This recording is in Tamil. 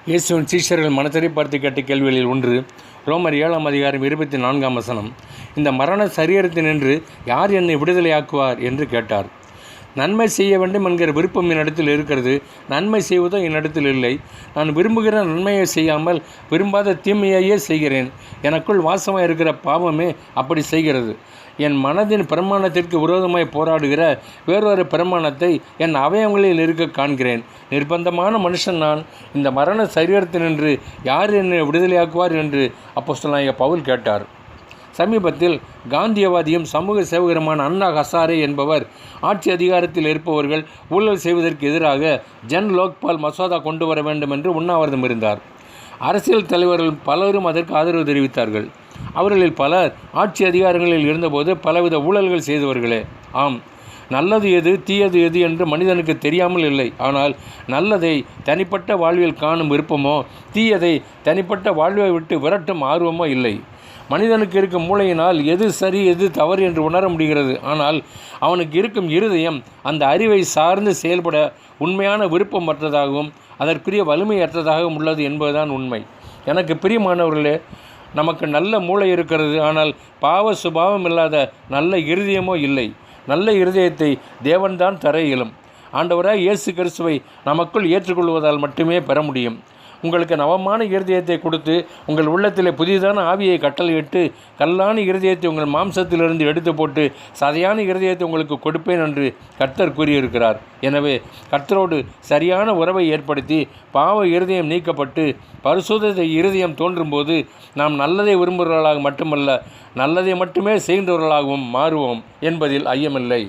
இயேசுவின் சீஷர்கள் மனத்தரை பார்த்து கேட்ட கேள்விகளில் ஒன்று ரோமர் 7ஆம் அதிகாரம் 24ஆம் வசனம். இந்த மரண சரீரத்தினின்று யார் என்னை விடுதலையாக்குவார் என்று கேட்டார். நன்மை செய்ய வேண்டும் என்கிற விருப்பம் என்னிடத்தில் இருக்கிறது, நன்மை செய்வதோ என்னிடத்தில் இல்லை. நான் விரும்புகிற நன்மையை செய்யாமல் விரும்பாத தீமையையே செய்கிறேன். எனக்குள் வாசமாக இருக்கிற பாவமே அப்படி செய்கிறது. என் மனதின் பிரமாணத்திற்கு விரோதமாய் போராடுகிற வேறொரு பிரமாணத்தை என் அவயவங்களில் இருக்க காண்கிறேன். நிர்பந்தமான மனுஷன் நான். இந்த மரண சரீரத்தினின்று யார் என்னை விடுதலையாக்குவார் என்று அப்போஸ்தலனாகிய பவுல் கேட்டார். சமீபத்தில் காந்தியவாதியும் சமூக சேவகருமான அண்ணா ஹசாரே என்பவர் ஆட்சி அதிகாரத்தில் இருப்பவர்கள் ஊழல் செய்வதற்கு எதிராக ஜன் லோக்பால் மசோதா கொண்டு வர வேண்டும் என்று உண்ணாவிரதம் இருந்தார். அரசியல் தலைவர்கள் பலரும் அதற்கு ஆதரவு தெரிவித்தார்கள். அவர்களில் பலர் ஆட்சி அதிகாரங்களில் இருந்தபோது பலவித ஊழல்கள் செய்தவர்களே. ஆம், நல்லது எது தீயது எது என்று மனிதனுக்கு தெரியாமல் இல்லை. ஆனால் நல்லதை தனிப்பட்ட வாழ்வில் காணும் விருப்பமோ, தீயதை தனிப்பட்ட வாழ்வை விட்டு விரட்டும் ஆர்வமோ இல்லை. மனிதனுக்கு இருக்கும் மூளையினால் எது சரி எது தவறு என்று உணர முடிகிறது. ஆனால் அவனுக்கு இருக்கும் இருதயம் அந்த அறிவை சார்ந்து செயல்பட உண்மையான விருப்பம் அற்றதாகவும் அதற்குரிய வலிமையற்றதாகவும் உள்ளது என்பதுதான் உண்மை. எனக்கு பிரியமானவர்களே, நமக்கு நல்ல மூளை இருக்கிறது, ஆனால் பாவ சுபாவம் இல்லாத நல்ல இருதயமோ இல்லை. நல்ல இருதயத்தை தேவன்தான் தர இயலும். ஆண்டவராய் இயேசு கிறிஸ்துவை நமக்குள் ஏற்றுக்கொள்வதால் மட்டுமே பெற முடியும். உங்களுக்கு நவமான இருதயத்தை கொடுத்து உங்கள் உள்ளத்தில் புதிதான ஆவியை கட்டளையிட்டு கல்லான இருதயத்தை உங்கள் மாம்சத்திலிருந்து எடுத்து போட்டு சதையான இருதயத்தை உங்களுக்கு கொடுப்பேன் என்று கர்த்தர் கூறியிருக்கிறார். எனவே கர்த்தரோடு சரியான உறவை ஏற்படுத்தி பாவ இருதயம் நீக்கப்பட்டு பரிசுத்த இருதயம் தோன்றும்போது நாம் நல்லதை விரும்புகிறவர்களாக மட்டுமல்ல, நல்லதை மட்டுமே செய்கின்றவர்களாகவும் மாறுவோம் என்பதில் ஐயமில்லை.